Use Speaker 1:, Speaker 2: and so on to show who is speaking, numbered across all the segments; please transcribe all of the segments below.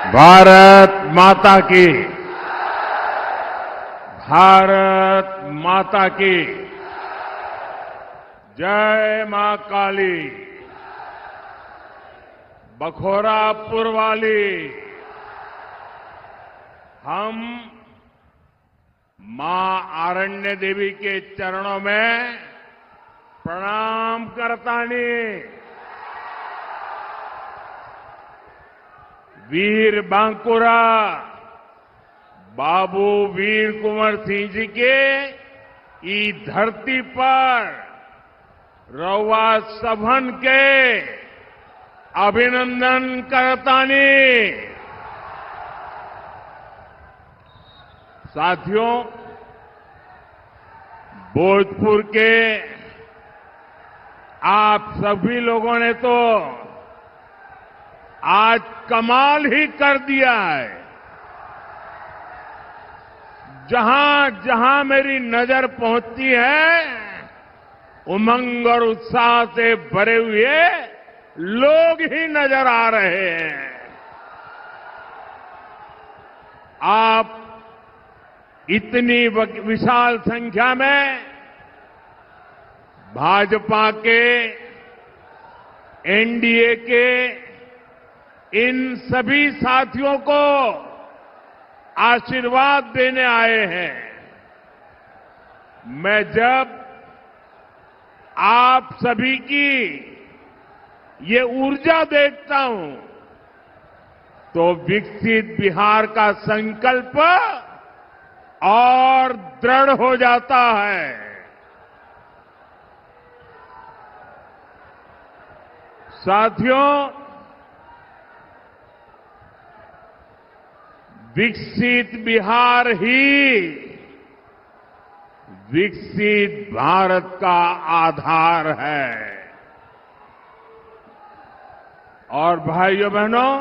Speaker 1: भारत माता की, भारत माता की जय मां काली, बखोरापुर वाली। हम मां आरण्य देवी के चरणों में प्रणाम करतानी। वीर बांकुरा बाबू वीर कुंवर सिंह जी के ई धरती पर रउआ सभन के अभिनंदन करतानी। साथियों, भोजपुर के आप सभी लोगों ने तो आज कमाल ही कर दिया है। जहां जहां मेरी नजर पहुंचती है, उमंग और उत्साह से भरे हुए लोग ही नजर आ रहे हैं। आप इतनी विशाल संख्या में भाजपा के, एनडीए के इन सभी साथियों को आशीर्वाद देने आए हैं। मैं जब आप सभी की ये ऊर्जा देखता हूं तो विकसित बिहार का संकल्प और दृढ़ हो जाता है। साथियों, विकसित बिहार ही विकसित भारत का आधार है। और भाइयों बहनों,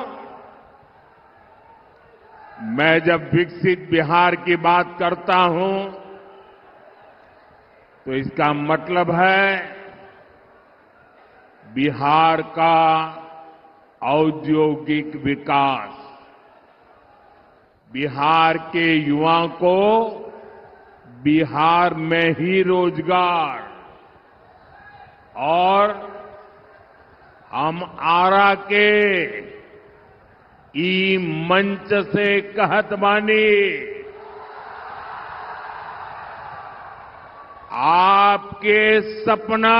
Speaker 1: मैं जब विकसित बिहार की बात करता हूं तो इसका मतलब है बिहार का औद्योगिक विकास, बिहार के युवाओं को बिहार में ही रोजगार, और हम आरा के ई मंच से कहत बानी, आपके सपना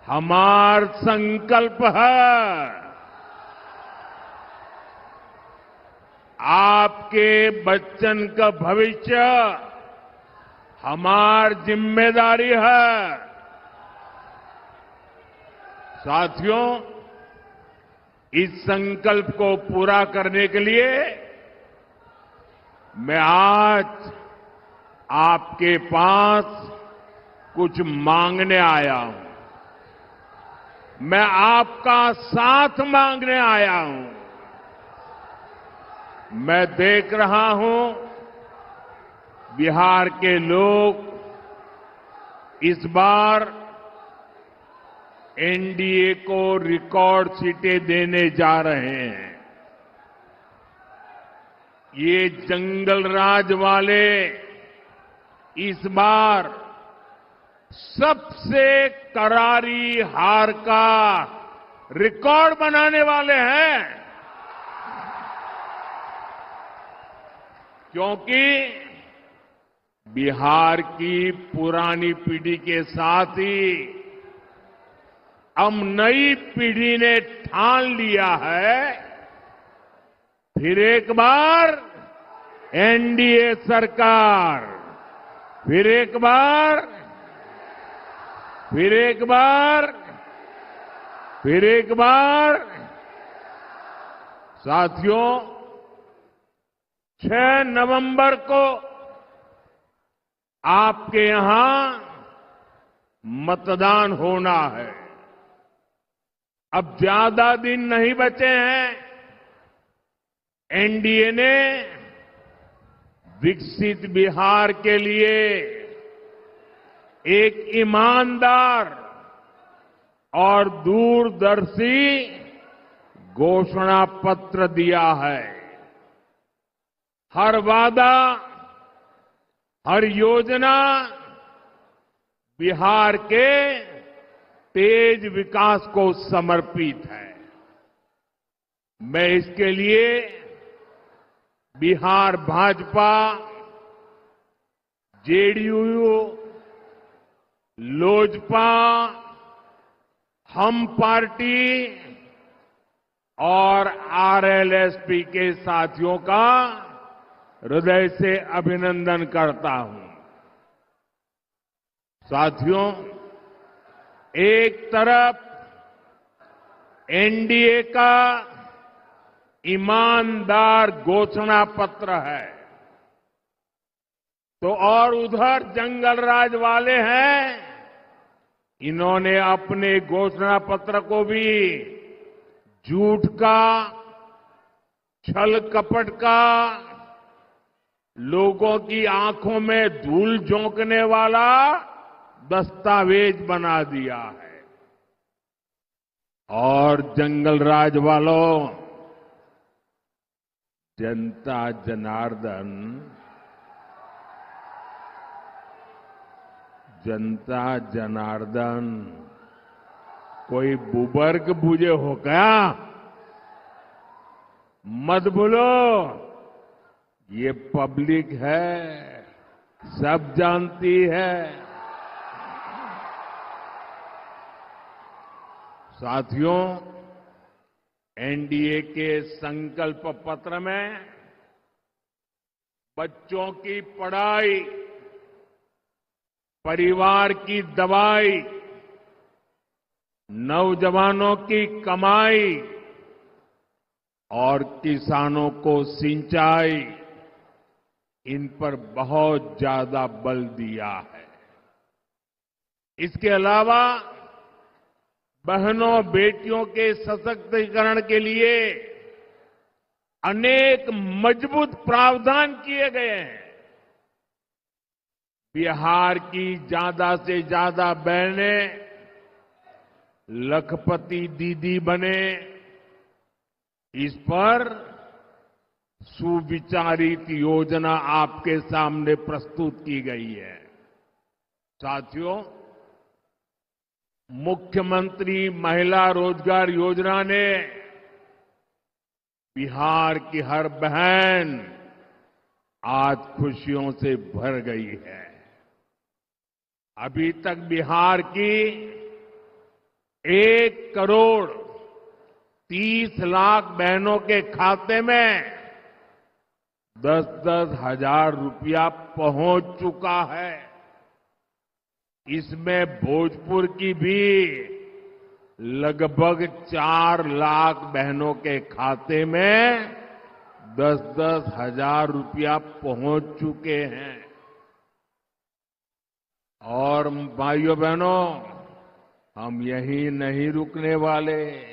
Speaker 1: हमार संकल्प है। आपके बच्चन का भविष्य हमार जिम्मेदारी है। साथियों, इस संकल्प को पूरा करने के लिए मैं आज आपके पास कुछ मांगने आया हूं। मैं आपका साथ मांगने आया हूं। मैं देख रहा हूं बिहार के लोग इस बार एनडीए को रिकॉर्ड सीटें देने जा रहे हैं। ये जंगल राज वाले इस बार सबसे करारी हार का रिकॉर्ड बनाने वाले हैं, क्योंकि बिहार की पुरानी पीढ़ी के साथ ही अब नई पीढ़ी ने ठान लिया है, फिर एक बार एनडीए सरकार, फिर एक बार, फिर एक बार, फिर एक बार। साथियों, 6 नवंबर को आपके यहां मतदान होना है। अब ज्यादा दिन नहीं बचे हैं। एनडीए ने विकसित बिहार के लिए एक ईमानदार और दूरदर्शी घोषणा पत्र दिया है। हर वादा, हर योजना बिहार के तेज विकास को समर्पित है। मैं इसके लिए बिहार भाजपा, जेडीयू, लोजपा, हम पार्टी और आरएलएसपी के साथियों का हृदय से अभिनंदन करता हूं। साथियों, एक तरफ एनडीए का ईमानदार घोषणा पत्र है, तो और उधर जंगल राज वाले हैं। इन्होंने अपने घोषणा पत्र को भी झूठ का, छल कपट का, लोगों की आंखों में धूल झोंकने वाला दस्तावेज बना दिया है। और जंगल राज वालों, जनता जनार्दन, जनता जनार्दन कोई बुबर्ग बुझे हो क्या? मत भूलो, ये पब्लिक है, सब जानती है। साथियों, एनडीए के संकल्प पत्र में बच्चों की पढ़ाई, परिवार की दवाई, नौजवानों की कमाई और किसानों को सिंचाई, इन पर बहुत ज्यादा बल दिया है। इसके अलावा बहनों बेटियों के सशक्तिकरण के लिए अनेक मजबूत प्रावधान किए गए हैं। बिहार की ज्यादा से ज्यादा बहनें लखपति दीदी बने, इस पर सुविचारित योजना आपके सामने प्रस्तुत की गई है। साथियों, मुख्यमंत्री महिला रोजगार योजना ने बिहार की हर बहन आज खुशियों से भर गई है। अभी तक बिहार की 1,30,00,000 बहनों के खाते में 10-10 हजार रुपया पहुंच चुका है। इसमें भोजपुर की भी लगभग 4 लाख बहनों के खाते में 10-10 हजार रुपया पहुंच चुके हैं। और भाइयों बहनों, हम यहीं नहीं रुकने वाले।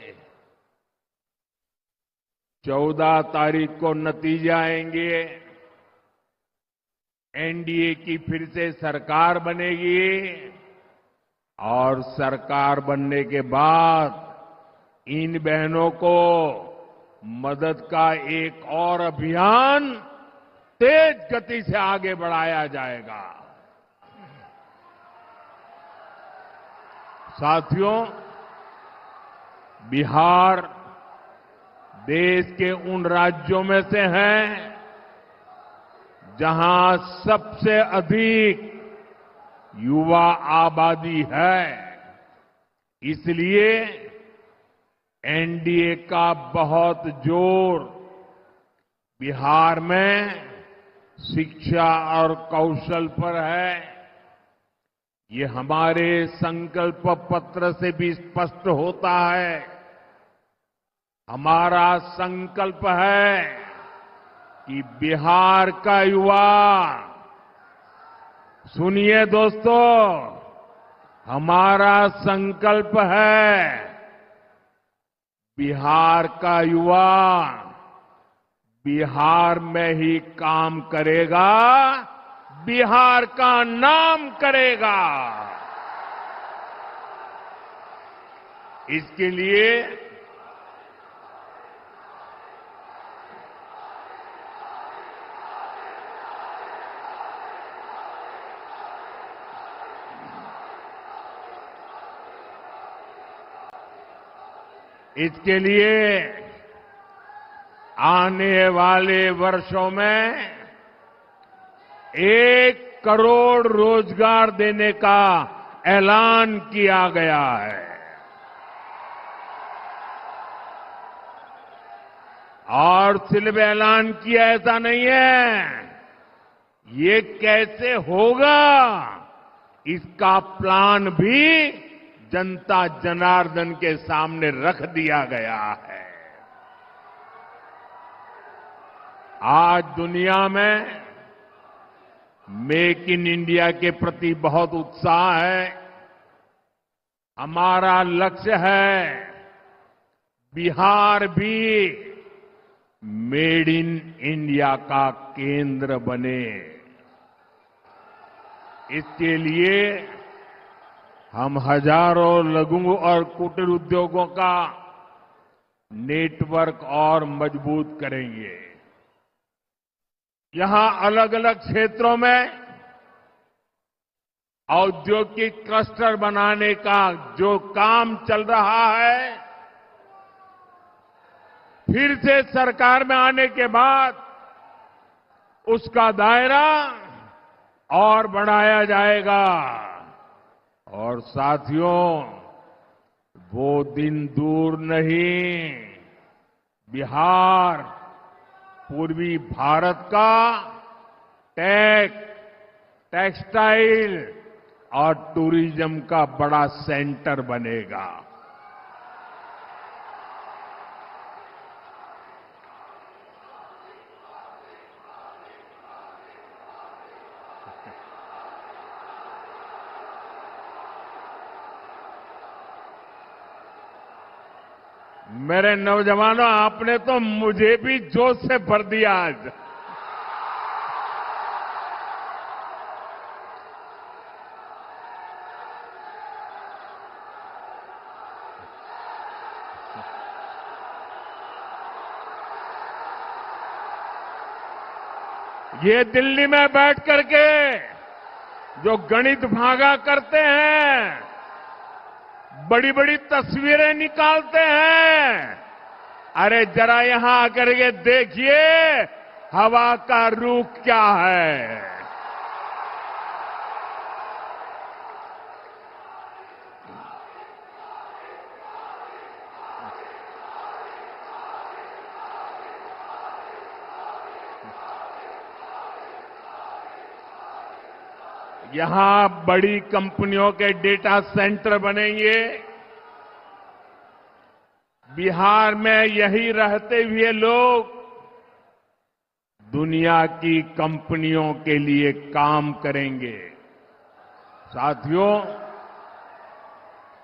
Speaker 1: 14 तारीख को नतीजे आएंगे, एनडीए की फिर से सरकार बनेगी और सरकार बनने के बाद इन बहनों को मदद का एक और अभियान तेज गति से आगे बढ़ाया जाएगा। साथियों, बिहार देश के उन राज्यों में से है जहां सबसे अधिक युवा आबादी है। इसलिए एनडीए का बहुत जोर बिहार में शिक्षा और कौशल पर है। ये हमारे संकल्प पत्र से भी स्पष्ट होता है। हमारा संकल्प है कि बिहार का युवा, सुनिए दोस्तों, हमारा संकल्प है बिहार का युवा बिहार में ही काम करेगा, बिहार का नाम करेगा। इसके लिए इसके लिए आने वाले वर्षों में 1 करोड़ रोजगार देने का ऐलान किया गया है। और सिर्फ ऐलान किया ऐसा नहीं है, ये कैसे होगा इसका प्लान भी जनता जनार्दन के सामने रख दिया गया है। आज दुनिया में मेक इन इंडिया के प्रति बहुत उत्साह है। हमारा लक्ष्य है बिहार भी मेड इन इंडिया का केंद्र बने। इसके लिए हम हजारों लघु और कुटीर उद्योगों का नेटवर्क और मजबूत करेंगे। यहां अलग अलग क्षेत्रों में औद्योगिक क्लस्टर बनाने का जो काम चल रहा है, फिर से सरकार में आने के बाद उसका दायरा और बढ़ाया जाएगा। और साथियों, वो दिन दूर नहीं, बिहार पूर्वी भारत का टेक्सटाइल और टूरिज्म का बड़ा सेंटर बनेगा। मेरे नौजवानों, आपने तो मुझे भी जोश से भर दिया आज। ये दिल्ली में बैठ करके जो गणित भागा करते हैं, बड़ी बड़ी तस्वीरें निकालते हैं, अरे जरा यहां आकर के देखिए हवा का रुख क्या है। यहां बड़ी कंपनियों के डेटा सेंटर बनेंगे। बिहार में यही रहते हुए लोग दुनिया की कंपनियों के लिए काम करेंगे। साथियों,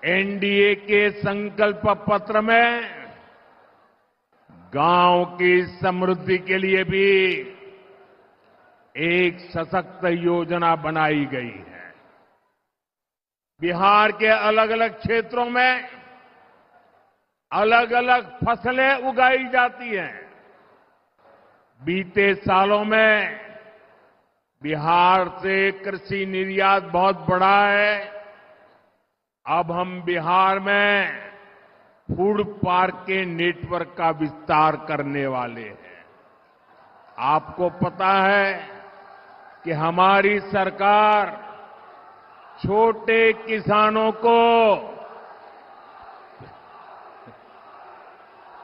Speaker 1: एनडीए के संकल्प पत्र में गांव की समृद्धि के लिए भी एक सशक्त योजना बनाई गई है। बिहार के अलग अलग क्षेत्रों में अलग अलग फसलें उगाई जाती हैं। बीते सालों में बिहार से कृषि निर्यात बहुत बढ़ा है। अब हम बिहार में फूड पार्क के नेटवर्क का विस्तार करने वाले हैं। आपको पता है कि हमारी सरकार छोटे किसानों को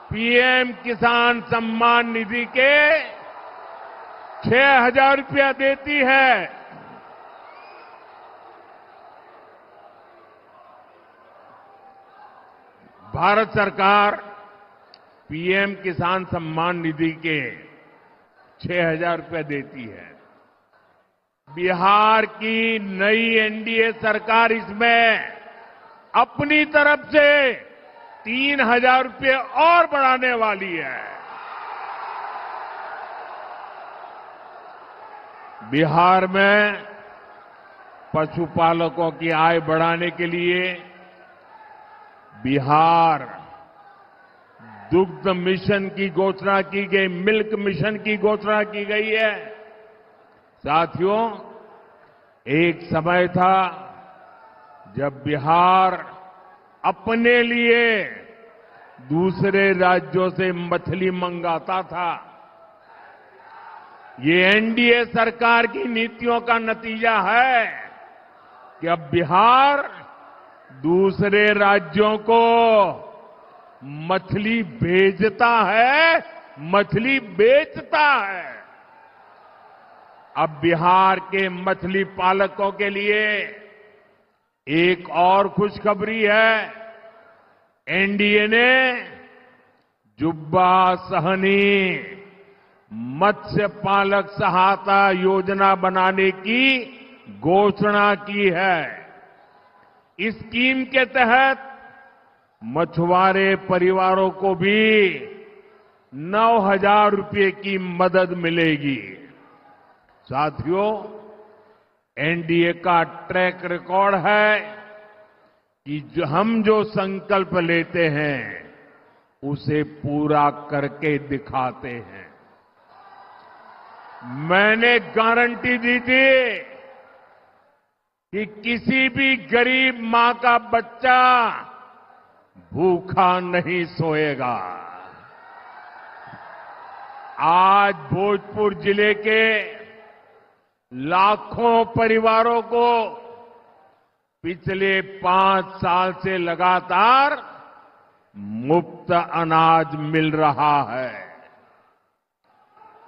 Speaker 1: पीएम किसान सम्मान निधि के 6,000 रुपया देती है। भारत सरकार पीएम किसान सम्मान निधि के 6,000 रुपया देती है। बिहार की नई एनडीए सरकार इसमें अपनी तरफ से 3,000 रुपये और बढ़ाने वाली है। बिहार में पशुपालकों की आय बढ़ाने के लिए बिहार दुग्ध मिशन की घोषणा की गई, मिल्क मिशन की घोषणा की गई है। साथियों, एक समय था जब बिहार अपने लिए दूसरे राज्यों से मछली मंगाता था। ये एनडीए सरकार की नीतियों का नतीजा है कि अब बिहार दूसरे राज्यों को मछली भेजता है, मछली बेचता है। अब बिहार के मछली पालकों के लिए एक और खुशखबरी है। एनडीए ने जुब्बा सहनी मत्स्य पालक सहायता योजना बनाने की घोषणा की है। इस स्कीम के तहत मछुआरे परिवारों को भी 9,000 रुपये की मदद मिलेगी। साथियों, एनडीए का ट्रैक रिकॉर्ड है कि हम जो संकल्प लेते हैं उसे पूरा करके दिखाते हैं। मैंने गारंटी दी थी कि किसी भी गरीब मां का बच्चा भूखा नहीं सोएगा। आज भोजपुर जिले के लाखों परिवारों को पिछले 5 साल से लगातार मुफ्त अनाज मिल रहा है।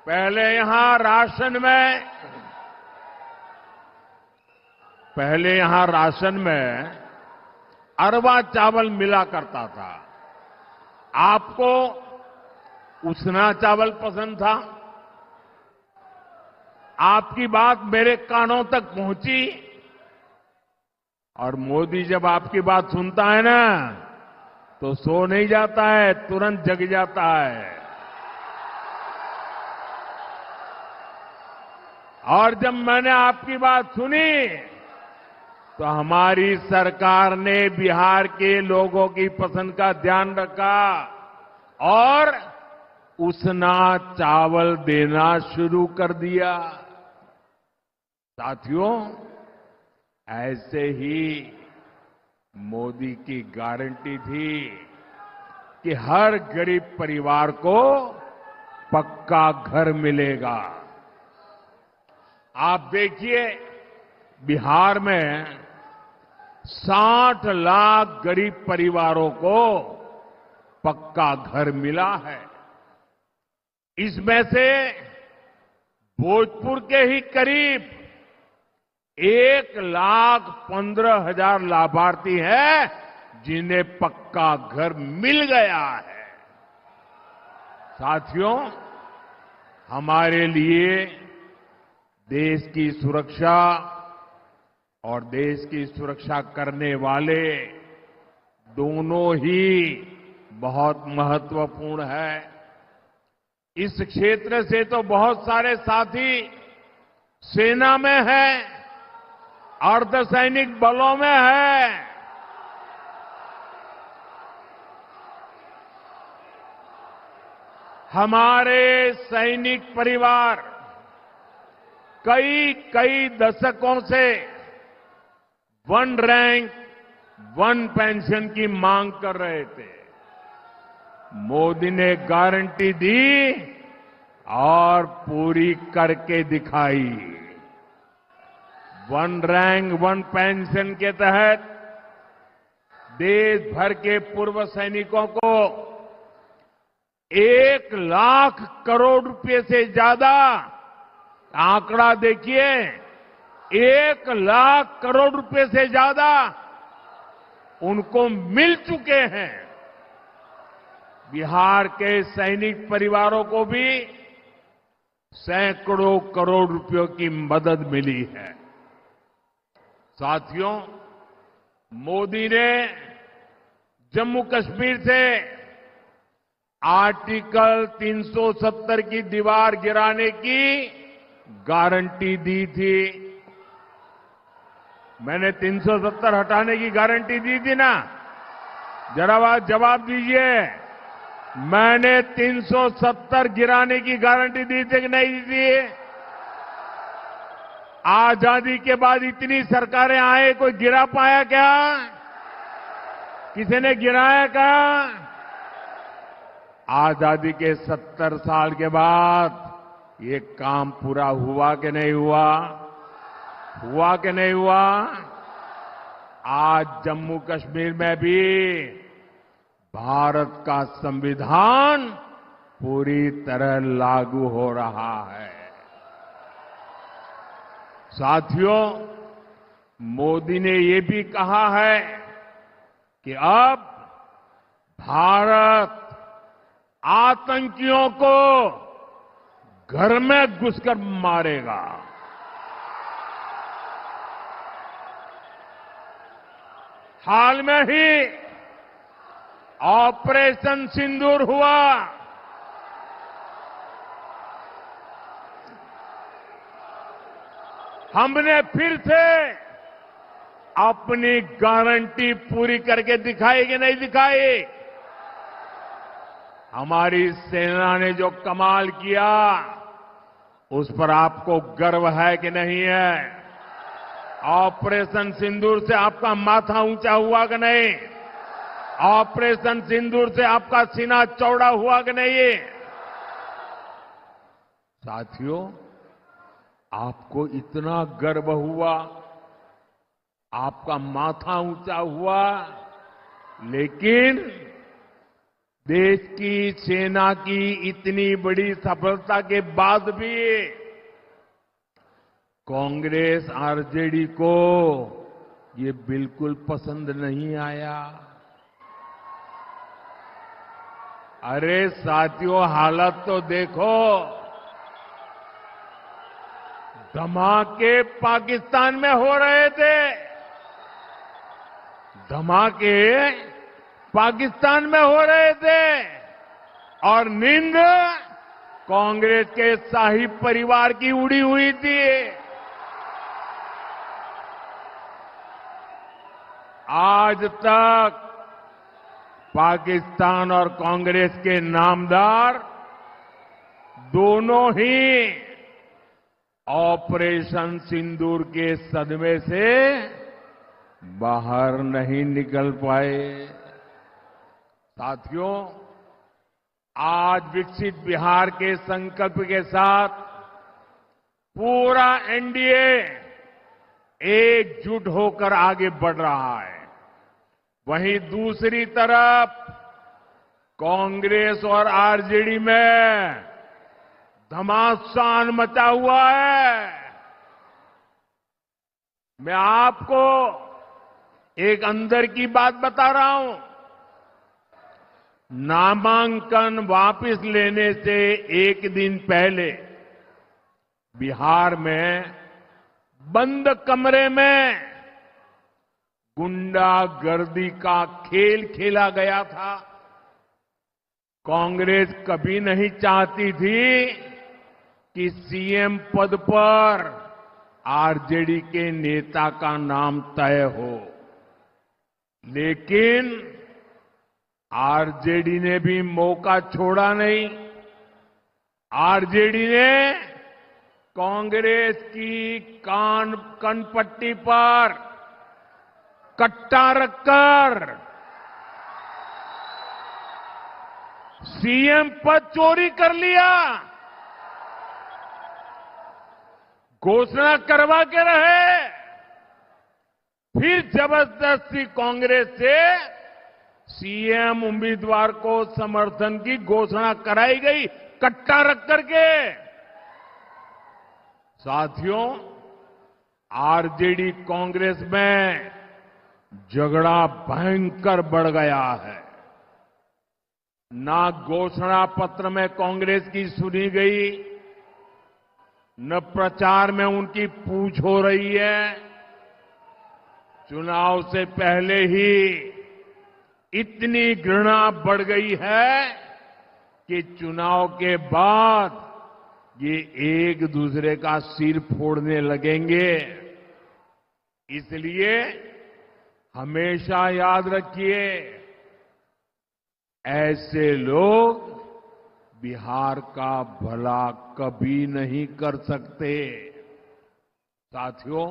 Speaker 1: पहले यहां राशन में अरवा चावल मिला करता था। आपको उसना चावल पसंद था। आपकी बात मेरे कानों तक पहुंची और मोदी जब आपकी बात सुनता है ना तो सो नहीं जाता है, तुरंत जग जाता है। और जब मैंने आपकी बात सुनी तो हमारी सरकार ने बिहार के लोगों की पसंद का ध्यान रखा और उसना चावल देना शुरू कर दिया। साथियों, ऐसे ही मोदी की गारंटी थी कि हर गरीब परिवार को पक्का घर मिलेगा। आप देखिए, बिहार में 60 लाख गरीब परिवारों को पक्का घर मिला है। इसमें से भोजपुर के ही करीब 1,15,000 लाभार्थी हैं जिन्हें पक्का घर मिल गया है। साथियों, हमारे लिए देश की सुरक्षा और देश की सुरक्षा करने वाले दोनों ही बहुत महत्वपूर्ण है। इस क्षेत्र से तो बहुत सारे साथी सेना में हैं, अर्धसैनिक बलों में है। हमारे सैनिक परिवार कई दशकों से 1 रैंक 1 पेंशन की मांग कर रहे थे। मोदी ने गारंटी दी और पूरी करके दिखाई। 1 रैंक 1 पेंशन के तहत देश भर के पूर्व सैनिकों को 1 लाख करोड़ रुपए से ज्यादा, आंकड़ा देखिए, 1 लाख करोड़ रुपए से ज्यादा उनको मिल चुके हैं। बिहार के सैनिक परिवारों को भी सैकड़ों करोड़ रुपयों की मदद मिली है। साथियों, मोदी ने जम्मू कश्मीर से आर्टिकल 370 की दीवार गिराने की गारंटी दी थी। मैंने 370 हटाने की गारंटी दी थी ना? जरा जवाब दीजिए। मैंने 370 गिराने की गारंटी दी थी कि नहीं दी थी? आजादी के बाद इतनी सरकारें आए, कोई गिरा पाया क्या? किसी ने गिराया क्या? आजादी के 70 साल के बाद ये काम पूरा हुआ कि नहीं हुआ? हुआ कि नहीं हुआ? आज जम्मू कश्मीर में भी भारत का संविधान पूरी तरह लागू हो रहा है। साथियों, मोदी ने ये भी कहा है कि अब भारत आतंकियों को घर में घुसकर मारेगा। हाल में ही ऑपरेशन सिंदूर हुआ। हमने फिर से अपनी गारंटी पूरी करके दिखाई कि नहीं दिखाई? हमारी सेना ने जो कमाल किया, उस पर आपको गर्व है कि नहीं है? ऑपरेशन सिंदूर से आपका माथा ऊंचा हुआ कि नहीं? ऑपरेशन सिंदूर से आपका सीना चौड़ा हुआ कि नहीं? साथियों, आपको इतना गर्व हुआ, आपका माथा ऊंचा हुआ, लेकिन देश की सेना की इतनी बड़ी सफलता के बाद भी कांग्रेस आरजेडी को ये बिल्कुल पसंद नहीं आया। अरे साथियों, हालत तो देखो। धमाके पाकिस्तान में हो रहे थे, धमाके पाकिस्तान में हो रहे थे, और नींद कांग्रेस के शाही परिवार की उड़ी हुई थी। आज तक पाकिस्तान और कांग्रेस के नामदार दोनों ही ऑपरेशन सिंदूर के सदमे से बाहर नहीं निकल पाए। साथियों, आज विकसित बिहार के संकल्प के साथ पूरा एनडीए एकजुट होकर आगे बढ़ रहा है। वहीं दूसरी तरफ कांग्रेस और आरजेडी में घमासान मचा हुआ है। मैं आपको एक अंदर की बात बता रहा हूं। नामांकन वापस लेने से एक दिन पहले बिहार में बंद कमरे में गुंडागर्दी का खेल खेला गया था। कांग्रेस कभी नहीं चाहती थी कि सीएम पद पर आरजेडी के नेता का नाम तय हो, लेकिन आरजेडी ने भी मौका छोड़ा नहीं। आरजेडी ने कांग्रेस की कनपट्टी पर कट्टा रखकर सीएम पद चोरी कर लिया। घोषणा करवा के रहे, फिर जबरदस्ती कांग्रेस से सीएम उम्मीदवार को समर्थन की घोषणा कराई गई, कट्टा रख करके। साथियों, आरजेडी कांग्रेस में झगड़ा भयंकर बढ़ गया है। ना घोषणा पत्र में कांग्रेस की सुनी गई, न प्रचार में उनकी पूछ हो रही है। चुनाव से पहले ही इतनी घृणा बढ़ गई है कि चुनाव के बाद ये एक दूसरे का सिर फोड़ने लगेंगे। इसलिए हमेशा याद रखिए, ऐसे लोग बिहार का भला कभी नहीं कर सकते। साथियों,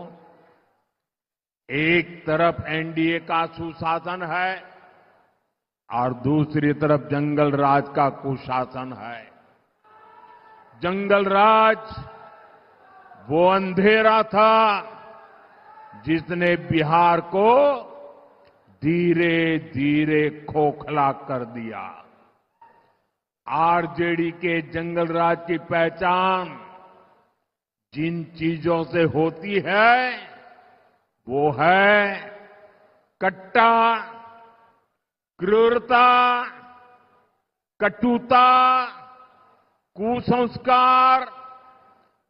Speaker 1: एक तरफ एनडीए का सुशासन है, और दूसरी तरफ जंगल राज का कुशासन है। जंगल राज वो अंधेरा था जिसने बिहार को धीरे धीरे खोखला कर दिया। आरजेडी के जंगल राज की पहचान जिन चीजों से होती है वो है कट्टा, क्रूरता, कटुता, कुसंस्कार,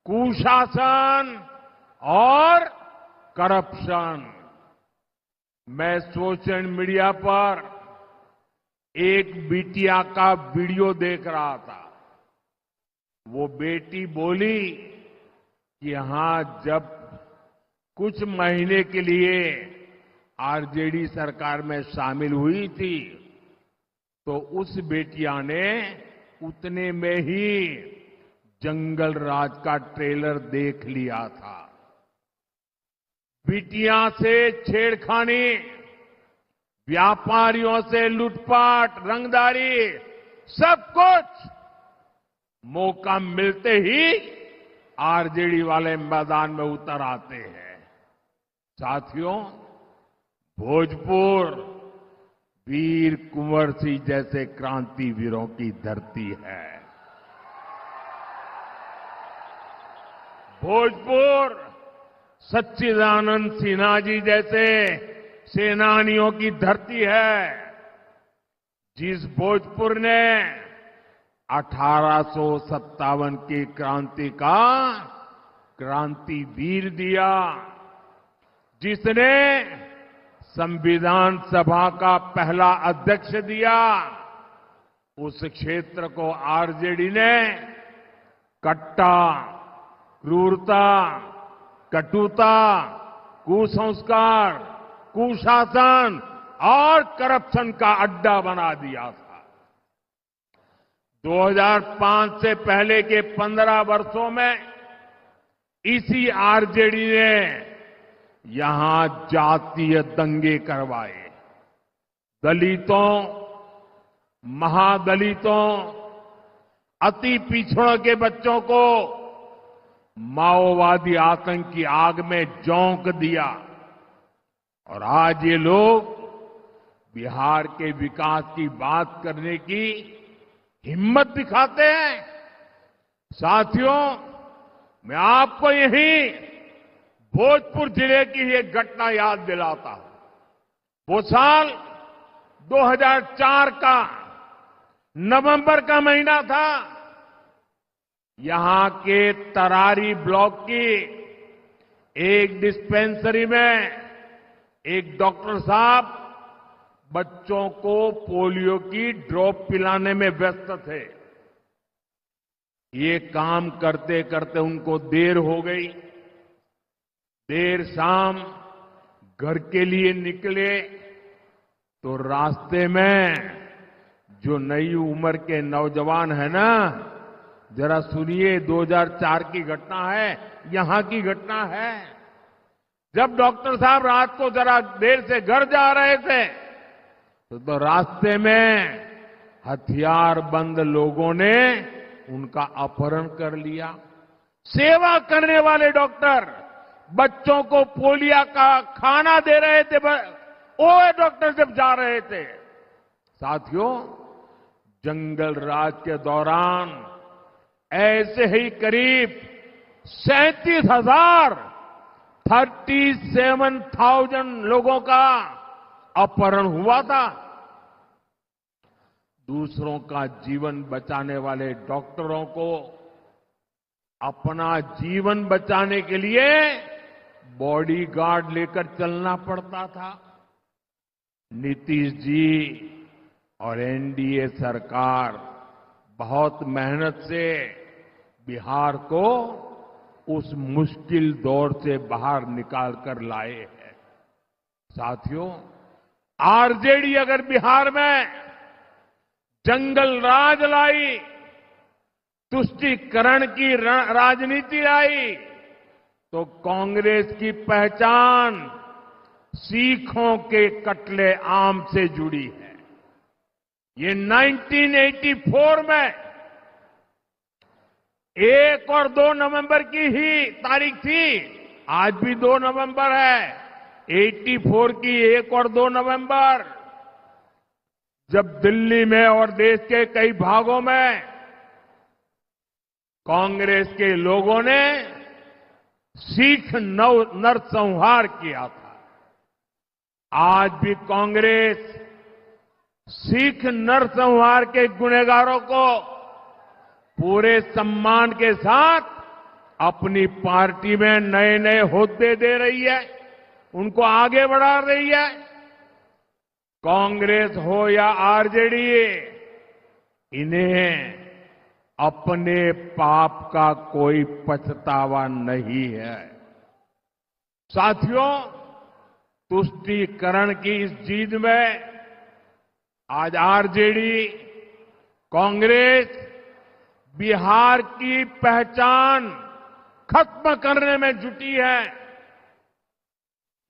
Speaker 1: कुशासन और करप्शन। मैं सोशल मीडिया पर एक बिटिया का वीडियो देख रहा था। वो बेटी बोली कि हां, जब कुछ महीने के लिए आरजेडी सरकार में शामिल हुई थी तो उस बेटिया ने उतने में ही जंगल राज का ट्रेलर देख लिया था। बिटिया से छेड़खानी, व्यापारियों से लूटपाट, रंगदारी, सब कुछ मौका मिलते ही आरजेडी वाले मैदान में उतर आते हैं। साथियों, भोजपुर वीर कुंवर सिंह जैसे क्रांतिवीरों की धरती है। भोजपुर सच्चिदानंद सिन्हा जी जैसे सेनानियों की धरती है। जिस भोजपुर ने 1857 की क्रांति का क्रांतिवीर दिया, जिसने संविधान सभा का पहला अध्यक्ष दिया, उस क्षेत्र को आरजेडी ने कट्टा, क्रूरता, कटुता, कुसंस्कार, कुशासन और करप्शन का अड्डा बना दिया था। 2005 से पहले के 15 वर्षों में इसी आरजेडी ने यहां जातीय दंगे करवाए। दलितों, महादलितों, अति पिछड़ों के बच्चों को माओवादी आतंक की आग में झोंक दिया। और आज ये लोग बिहार के विकास की बात करने की हिम्मत दिखाते हैं। साथियों, मैं आपको यही भोजपुर जिले की एक घटना याद दिलाता हूं। वो साल 2004 का नवंबर का महीना था। यहां के तरारी ब्लॉक की एक डिस्पेंसरी में एक डॉक्टर साहब बच्चों को पोलियो की ड्रॉप पिलाने में व्यस्त थे। ये काम करते करते उनको देर हो गई। देर शाम घर के लिए निकले तो रास्ते में जो नई उम्र के नौजवान है ना, जरा सुनिए, 2004 की घटना है, यहां की घटना है। जब डॉक्टर साहब रात को जरा देर से घर जा रहे थे तो रास्ते में हथियारबंद लोगों ने उनका अपहरण कर लिया। सेवा करने वाले डॉक्टर बच्चों को पोलियो का खाना दे रहे थे, वो डॉक्टर जब जा रहे थे। साथियों, जंगल राज के दौरान ऐसे ही करीब 37,000 लोगों का अपहरण हुआ था। दूसरों का जीवन बचाने वाले डॉक्टरों को अपना जीवन बचाने के लिए बॉडीगार्ड लेकर चलना पड़ता था। नीतीश जी और एनडीए सरकार बहुत मेहनत से बिहार को उस मुश्किल दौर से बाहर निकाल कर लाए हैं। साथियों, आरजेडी अगर बिहार में जंगल राज लाई, तुष्टीकरण की राजनीति लाई, तो कांग्रेस की पहचान सीखों के कटले आम से जुड़ी है। ये 1984 में 1 और 2 नवंबर की ही तारीख थी। आज भी 2 नवंबर है। 84 की 1 और 2 नवंबर, जब दिल्ली में और देश के कई भागों में कांग्रेस के लोगों ने सिख नरसंहार किया था। आज भी कांग्रेस सिख नरसंहार के गुनहगारों को पूरे सम्मान के साथ अपनी पार्टी में नए नए होद्दे दे रही है, उनको आगे बढ़ा रही है। कांग्रेस हो या आरजेडी, इन्हें अपने पाप का कोई पछतावा नहीं है। साथियों, तुष्टीकरण की इस जीत में आज आरजेडी, कांग्रेस बिहार की पहचान खत्म करने में जुटी है।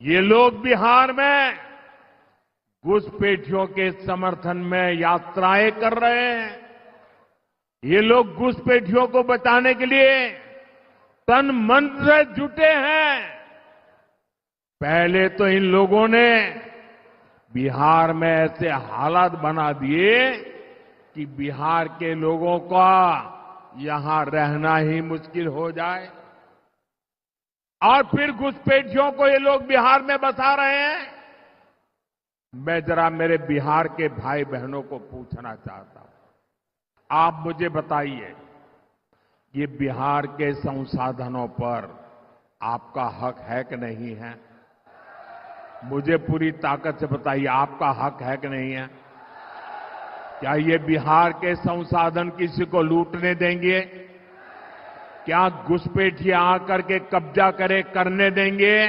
Speaker 1: ये लोग बिहार में घुसपैठियों के समर्थन में यात्राएं कर रहे हैं। ये लोग घुसपैठियों को बचाने के लिए तन मन से जुटे हैं। पहले तो इन लोगों ने बिहार में ऐसे हालात बना दिए कि बिहार के लोगों का यहां रहना ही मुश्किल हो जाए, और फिर घुसपैठियों को ये लोग बिहार में बसा रहे हैं। मैं जरा मेरे बिहार के भाई बहनों को पूछना चाहता हूं, आप मुझे बताइए, ये बिहार के संसाधनों पर आपका हक है कि नहीं है? मुझे पूरी ताकत से बताइए, आपका हक है कि नहीं है? क्या ये बिहार के संसाधन किसी को लूटने देंगे? क्या घुसपैठिए आकर के कब्जा करने देंगे?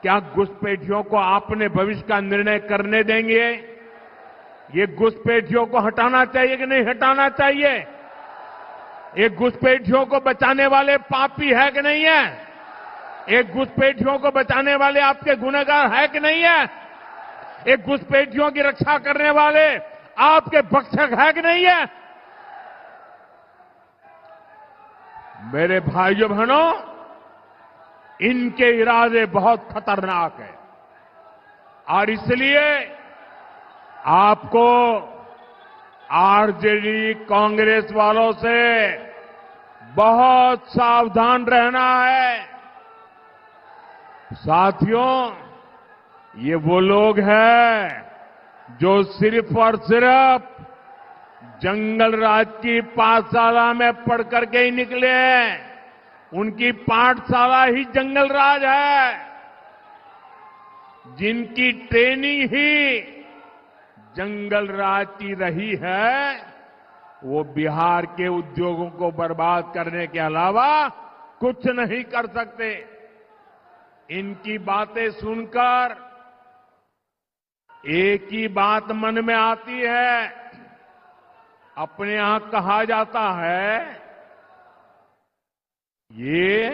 Speaker 1: क्या घुसपैठियों को अपने भविष्य का निर्णय करने देंगे? ये घुसपैठियों को हटाना चाहिए कि नहीं हटाना चाहिए? ये घुसपैठियों को बचाने वाले पापी है कि नहीं है? एक घुसपैठियों को बचाने वाले आपके गुनहगार है कि नहीं है? एक घुसपैठियों की रक्षा करने वाले आपके भक्षक है कि नहीं है? मेरे भाइयों बहनों, इनके इरादे बहुत खतरनाक हैं, और इसलिए आपको आरजेडी कांग्रेस वालों से बहुत सावधान रहना है। साथियों, ये वो लोग हैं जो सिर्फ और सिर्फ जंगल राज की पाठशाला में पढ़ करके ही निकले हैं। उनकी पाठशाला ही जंगल राज है, जिनकी ट्रेनिंग ही जंगल राज की रही है। वो बिहार के उद्योगों को बर्बाद करने के अलावा कुछ नहीं कर सकते। इनकी बातें सुनकर एक ही बात मन में आती है। अपने यहां कहा जाता है, ये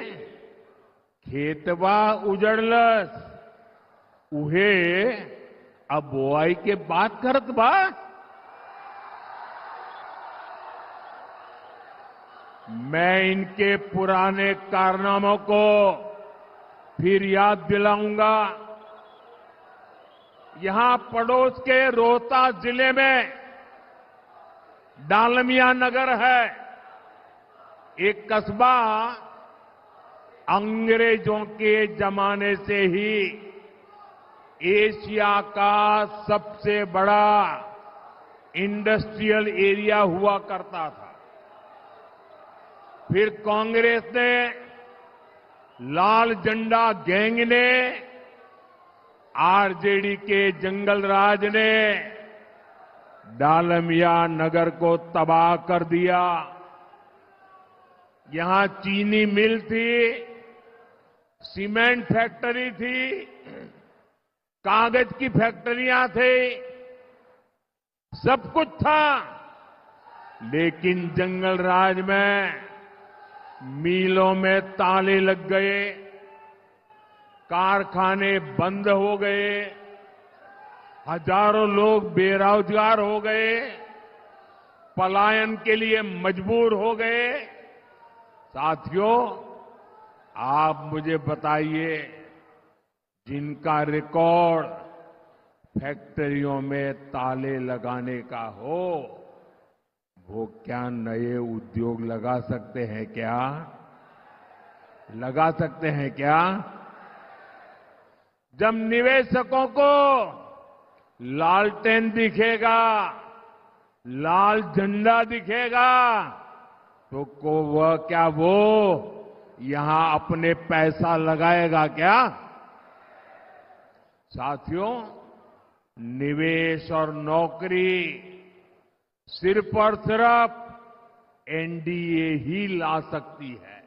Speaker 1: खेतवा उजड़लस उहे अब बोआई के बात करत बा। मैं इनके पुराने कारनामों को फिर याद दिलाऊंगा। यहां पड़ोस के रोहतास जिले में डालमिया नगर है, एक कस्बा अंग्रेजों के जमाने से ही एशिया का सबसे बड़ा इंडस्ट्रियल एरिया हुआ करता था। फिर कांग्रेस ने, लाल झंडा गैंग ने, आरजेडी के जंगल राज ने डालमिया नगर को तबाह कर दिया। यहां चीनी मिल थी, सीमेंट फैक्ट्री थी, कागज की फैक्ट्रियां थी, सब कुछ था। लेकिन जंगल राज में मिलों में ताले लग गए, कारखाने बंद हो गए, हजारों लोग बेरोजगार हो गए, पलायन के लिए मजबूर हो गए। साथियों, आप मुझे बताइए, जिनका रिकॉर्ड फैक्ट्रियों में ताले लगाने का हो, वो क्या नए उद्योग लगा सकते हैं क्या? लगा सकते हैं क्या? जब निवेशकों को लालटेन दिखेगा, लाल झंडा दिखेगा, तो वो यहां अपने पैसा लगाएगा क्या? साथियों, निवेश और नौकरी सिर्फ और सिर्फ एनडीए ही ला सकती है।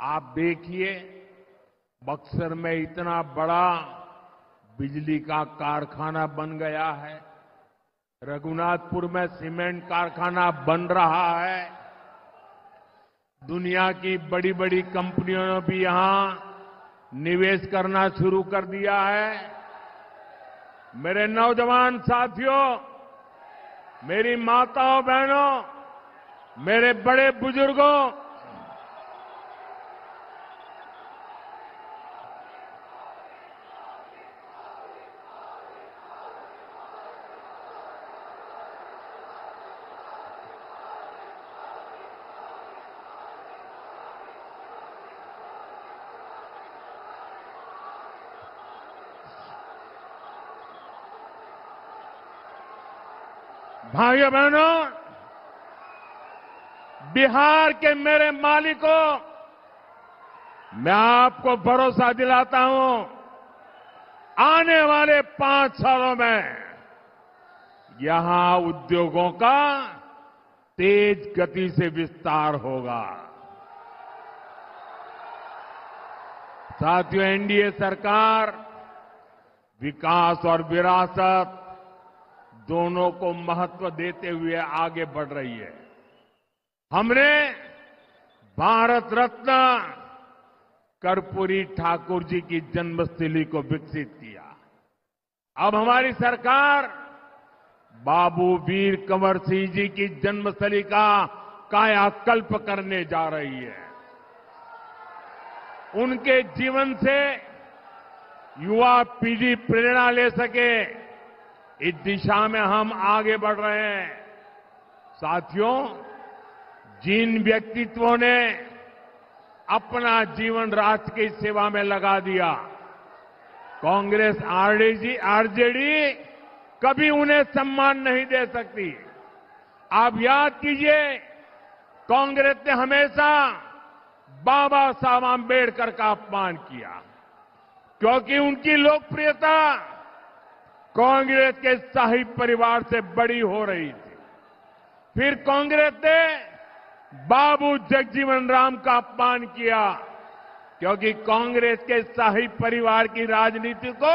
Speaker 1: आप देखिए, बक्सर में इतना बड़ा बिजली का कारखाना बन गया है, रघुनाथपुर में सीमेंट कारखाना बन रहा है, दुनिया की बड़ी बड़ी कंपनियों ने भी यहां निवेश करना शुरू कर दिया है। मेरे नौजवान साथियों, मेरी माताओं बहनों, मेरे बड़े बुजुर्गों, भाइयों बहनों, बिहार के मेरे मालिकों, मैं आपको भरोसा दिलाता हूं, आने वाले 5 सालों में यहां उद्योगों का तेज गति से विस्तार होगा। साथियों, एनडीए सरकार विकास और विरासत दोनों को महत्व देते हुए आगे बढ़ रही है। हमने भारत रत्न कर्पूरी ठाकुर जी की जन्मस्थली को विकसित किया। अब हमारी सरकार बाबू वीर कंवर सिंह जी की जन्मस्थली का कायाकल्प करने जा रही है। उनके जीवन से युवा पीढ़ी प्रेरणा ले सके, इस दिशा में हम आगे बढ़ रहे हैं। साथियों, जिन व्यक्तित्वों ने अपना जीवन राष्ट्र की सेवा में लगा दिया, कांग्रेस आरजेडी कभी उन्हें सम्मान नहीं दे सकती। आप याद कीजिए, कांग्रेस ने हमेशा बाबा साहब आंबेडकर का अपमान किया, क्योंकि उनकी लोकप्रियता कांग्रेस के शाही परिवार से बड़ी हो रही थी। फिर कांग्रेस ने बाबू जगजीवन राम का अपमान किया, क्योंकि कांग्रेस के शाही परिवार की राजनीति को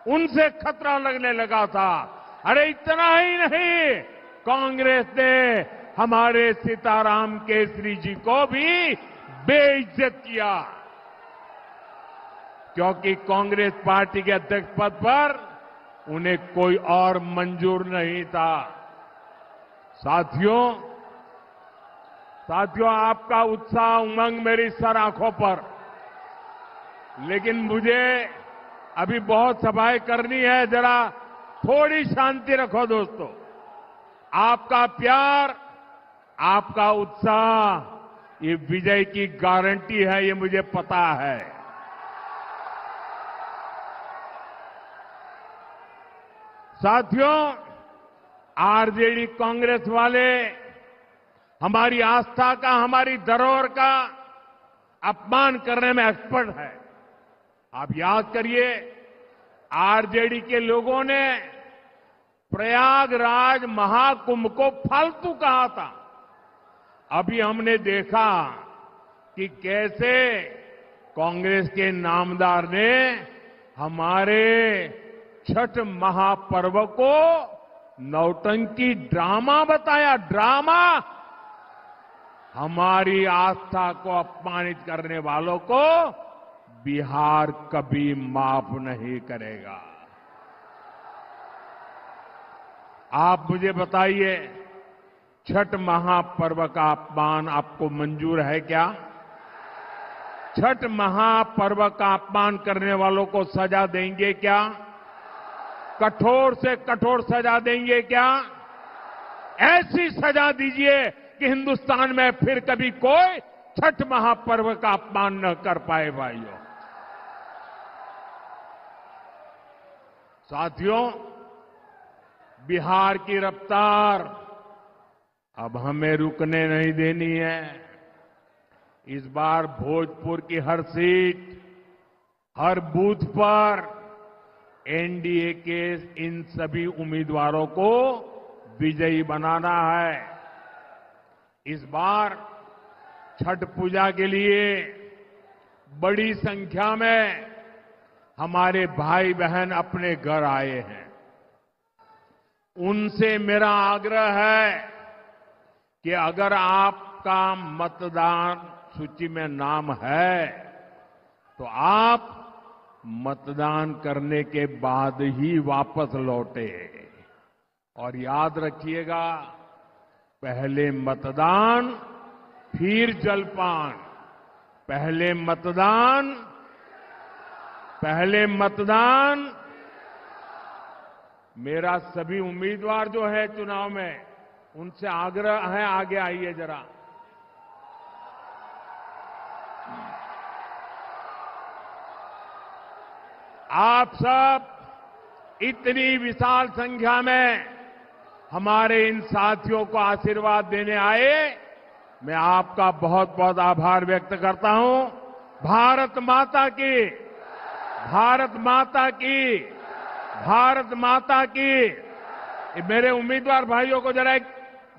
Speaker 1: उनसे खतरा लगने लगा था। अरे इतना ही नहीं, कांग्रेस ने हमारे सीताराम केसरी जी को भी बेइज्जत किया, क्योंकि कांग्रेस पार्टी के अध्यक्ष पद पर उन्हें कोई और मंजूर नहीं था। साथियों, आपका उत्साह उमंग मेरी सर आंखों पर, लेकिन मुझे अभी बहुत सभाएं करनी है, जरा थोड़ी शांति रखो दोस्तों। आपका प्यार, आपका उत्साह ये विजय की गारंटी है, ये मुझे पता है। साथियों, आरजेडी कांग्रेस वाले हमारी आस्था का, हमारी धरोहर का अपमान करने में एक्सपर्ट है। आप याद करिए, आरजेडी के लोगों ने प्रयागराज महाकुंभ को फालतू कहा था। अभी हमने देखा कि कैसे कांग्रेस के नामदार ने हमारे छठ महापर्व को नौटंकी ड्रामा बताया। ड्रामा। हमारी आस्था को अपमानित करने वालों को बिहार कभी माफ नहीं करेगा। आप मुझे बताइए, छठ महापर्व का अपमान आपको मंजूर है क्या? छठ महापर्व का अपमान करने वालों को सजा देंगे क्या? कठोर से कठोर सजा देंगे क्या? ऐसी सजा दीजिए कि हिंदुस्तान में फिर कभी कोई छठ महापर्व का अपमान न कर पाए। भाइयों, साथियों, बिहार की रफ्तार अब हमें रुकने नहीं देनी है। इस बार भोजपुर की हर सीट, हर बूथ पर एनडीए के इन सभी उम्मीदवारों को विजयी बनाना है। इस बार छठ पूजा के लिए बड़ी संख्या में हमारे भाई बहन अपने घर आए हैं। उनसे मेरा आग्रह है कि अगर आपका मतदान सूची में नाम है तो आप मतदान करने के बाद ही वापस लौटे। और याद रखिएगा, पहले मतदान फिर जलपान। पहले मतदान, पहले मतदान। मेरा सभी उम्मीदवार जो है चुनाव में, उनसे आग्रह है, आगे आइए जरा। आप सब इतनी विशाल संख्या में हमारे इन साथियों को आशीर्वाद देने आए, मैं आपका बहुत बहुत आभार व्यक्त करता हूं। भारत माता की, भारत माता की, भारत माता की। मेरे उम्मीदवार भाइयों को जरा एक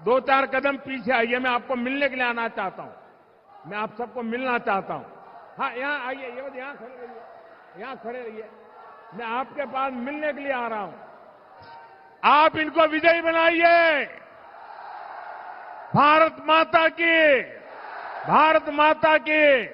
Speaker 1: 2-4 कदम पीछे आइए, मैं आपको मिलने के लिए आना चाहता हूं। मैं आप सबको मिलना चाहता हूं। हाँ, यहां आइए, ये बस यहां खड़े रहिए, यहां खड़े रहिए। मैं आपके पास मिलने के लिए आ रहा हूं। आप इनको विजयी बनाइए। भारत माता की, भारत माता की।